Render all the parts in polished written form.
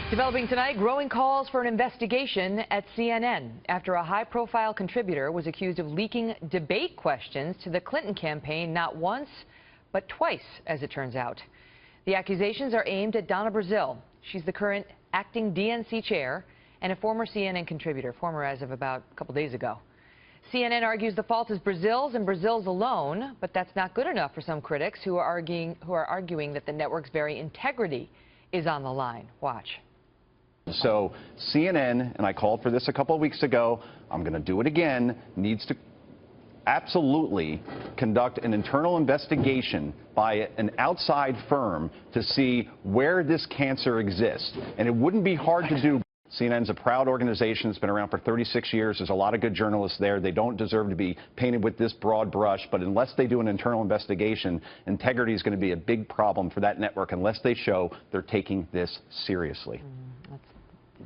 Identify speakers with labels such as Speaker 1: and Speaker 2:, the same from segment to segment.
Speaker 1: Developing tonight, growing calls for an investigation at CNN after a high-profile contributor was accused of leaking debate questions to the Clinton campaign not once, but twice, as it turns out. The accusations are aimed at Donna Brazile. She's the current acting DNC chair and a former CNN contributor, former as of about a couple days ago. CNN argues the fault is Brazile's and Brazile's alone, but that's not good enough for some critics who are arguing that the network's very integrity is on the line. Watch.
Speaker 2: So CNN, and I called for this a couple of weeks ago, I'm going to do it again, needs to absolutely conduct an internal investigation by an outside firm to see where this cancer exists. And it wouldn't be hard to do. CNN's a proud organization. It's been around for 36 years. There's a lot of good journalists there. They don't deserve to be painted with this broad brush. But unless they do an internal investigation, integrity is going to be a big problem for that network unless they show they're taking this seriously.
Speaker 1: That's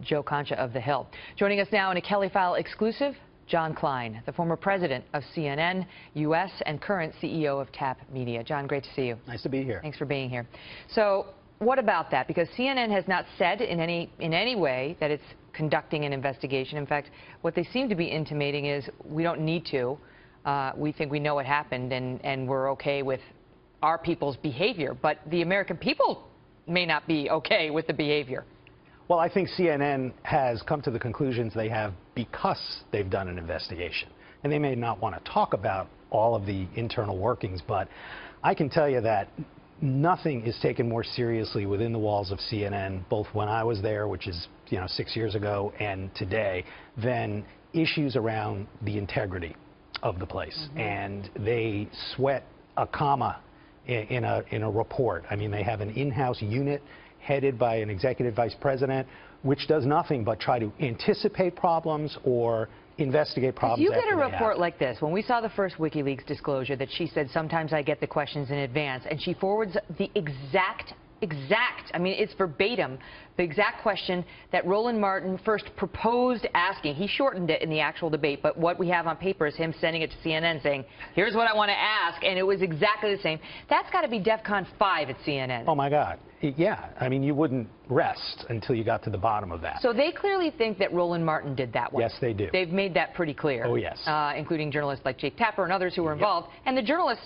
Speaker 1: Joe Concha of The Hill. Joining us now in a Kelly File exclusive, Jon Klein, the former president of CNN U.S. and current CEO of TAP Media. John, great to see you.
Speaker 3: Nice to be here.
Speaker 1: Thanks for being here. So what about that? Because CNN has not said in any way that it's conducting an investigation. In fact, what they seem to be intimating is we don't need to. We think we know what happened and we're okay with our people's behavior. But the American people may not be okay with the behavior.
Speaker 3: Well, I think CNN has come to the conclusions they have because they've done an investigation. And they may not want to talk about all of the internal workings, but I can tell you that nothing is taken more seriously within the walls of CNN, both when I was there, which is 6 years ago, and today, than issues around the integrity of the place. And they sweat a comma in a report. I mean, they have an in-house unit headed by an executive vice president, which does nothing but try to anticipate problems or investigate problems.
Speaker 1: You get a report like this. When we saw the first WikiLeaks disclosure that she said, sometimes I get the questions in advance, and she forwards the exact, I mean, it's verbatim, the exact question that Roland Martin first proposed asking. He shortened it in the actual debate, but what we have on paper is him sending it to CNN saying, here's what I want to ask, and it was exactly the same. That's got to be DEFCON 5 at CNN.
Speaker 3: Oh, my God. Yeah. I mean, you wouldn't rest until you got to the bottom of that.
Speaker 1: So they clearly think that Roland Martin did that one.
Speaker 3: Yes, they do.
Speaker 1: They've made that pretty clear.
Speaker 3: Oh, yes.
Speaker 1: Including journalists like Jake Tapper and others who were involved. And the journalists,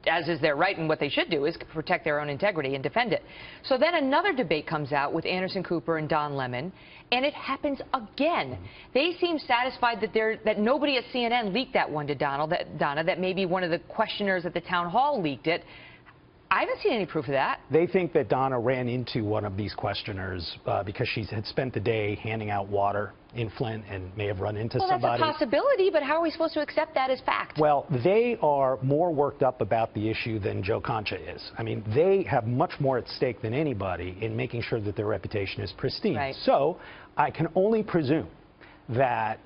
Speaker 1: as is their right and what they should do, is protect their own integrity and defend it. So then another debate comes out with Anderson Cooper and Don Lemon, and it happens again. They seem satisfied that nobody at CNN leaked that one to Donna, that maybe one of the questioners at the town hall leaked it. I haven't seen any proof of that.
Speaker 3: They think that Donna ran into one of these questioners because she had spent the day handing out water in Flint and may have run into somebody.
Speaker 1: That's a possibility, but how are we supposed to accept that as fact?
Speaker 3: Well, they are more worked up about the issue than Joe Concha is. I mean, they have much more at stake than anybody in making sure that their reputation is pristine.
Speaker 1: Right.
Speaker 3: So I can only presume that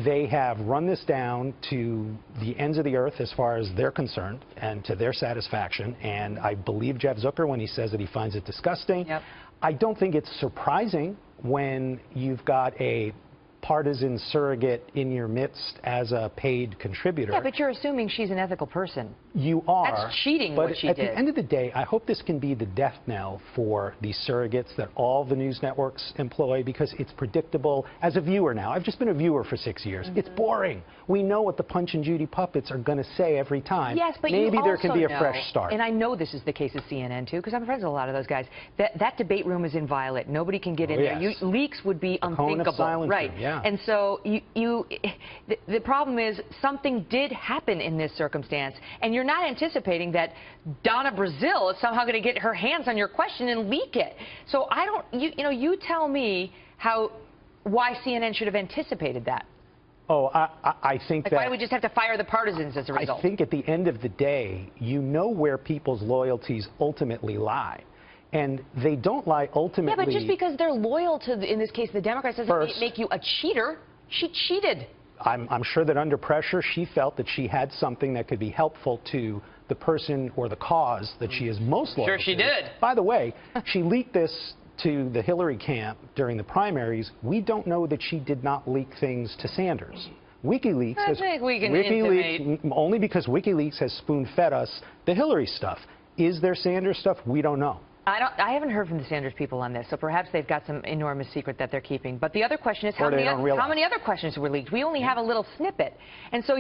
Speaker 3: they have run this down to the ends of the earth as far as they're concerned and to their satisfaction. And I believe Jeff Zucker when he says that he finds it disgusting.
Speaker 1: Yep.
Speaker 3: I don't think it's surprising when you've got a partisan surrogate in your midst as a paid contributor.
Speaker 1: Yeah, but you're assuming she's an ethical person.
Speaker 3: You are.
Speaker 1: That's cheating
Speaker 3: but
Speaker 1: what she
Speaker 3: at
Speaker 1: did.
Speaker 3: the end of the day, I hope this can be the death knell for these surrogates that all the news networks employ, because it's predictable. As a viewer now, I've just been a viewer for 6 years. It's boring. We know what the Punch and Judy puppets are going to say every time.
Speaker 1: Yes, but
Speaker 3: maybe
Speaker 1: you
Speaker 3: there can be a
Speaker 1: know,
Speaker 3: fresh start.
Speaker 1: And I know this is the case of CNN too, because I'm friends with a lot of those guys. That debate room is inviolate. Nobody can get in there. Leaks would be unthinkable, right?
Speaker 3: Yeah.
Speaker 1: And so the problem is something did happen in this circumstance, and you're not anticipating that Donna Brazile is somehow going to get her hands on your question and leak it. So I don't. You tell me why CNN should have anticipated that.
Speaker 3: Oh, I think that...
Speaker 1: Why do we just have to fire the partisans as a result?
Speaker 3: I think at the end of the day, you know where people's loyalties ultimately lie. And they don't lie ultimately...
Speaker 1: Yeah, but just because they're loyal to, in this case, the Democrats doesn't make you a cheater. She cheated.
Speaker 3: I'm sure that under pressure, she felt that she had something that could be helpful to the person or the cause that she is most loyal to.
Speaker 1: Sure she did.
Speaker 3: By the way, she leaked this to the Hillary camp during the primaries. We don't know that she did not leak things to Sanders. WikiLeaks
Speaker 1: I think we can intimate.
Speaker 3: Only because WikiLeaks has spoon-fed us the Hillary stuff. Is there Sanders stuff? We don't know.
Speaker 1: I haven't heard from the Sanders people on this, so perhaps they've got some enormous secret that they're keeping. But the other question is, how many other questions were leaked? We only have a little snippet. And so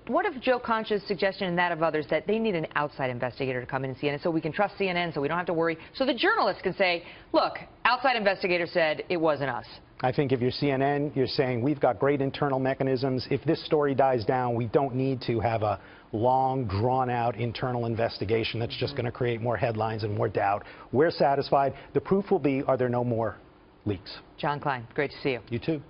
Speaker 1: what if Joe Concha's suggestion and that of others that they need an outside investigator to come in and CNN so we can trust CNN, so we don't have to worry, so the journalists can say, look, outside investigator said it wasn't us.
Speaker 3: I think if you're CNN, you're saying we've got great internal mechanisms. If this story dies down, we don't need to have a long, drawn-out internal investigation that's just going to create more headlines and more doubt. We're satisfied. The proof will be, are there no more leaks?
Speaker 1: Jon Klein, great to see you.
Speaker 3: You too.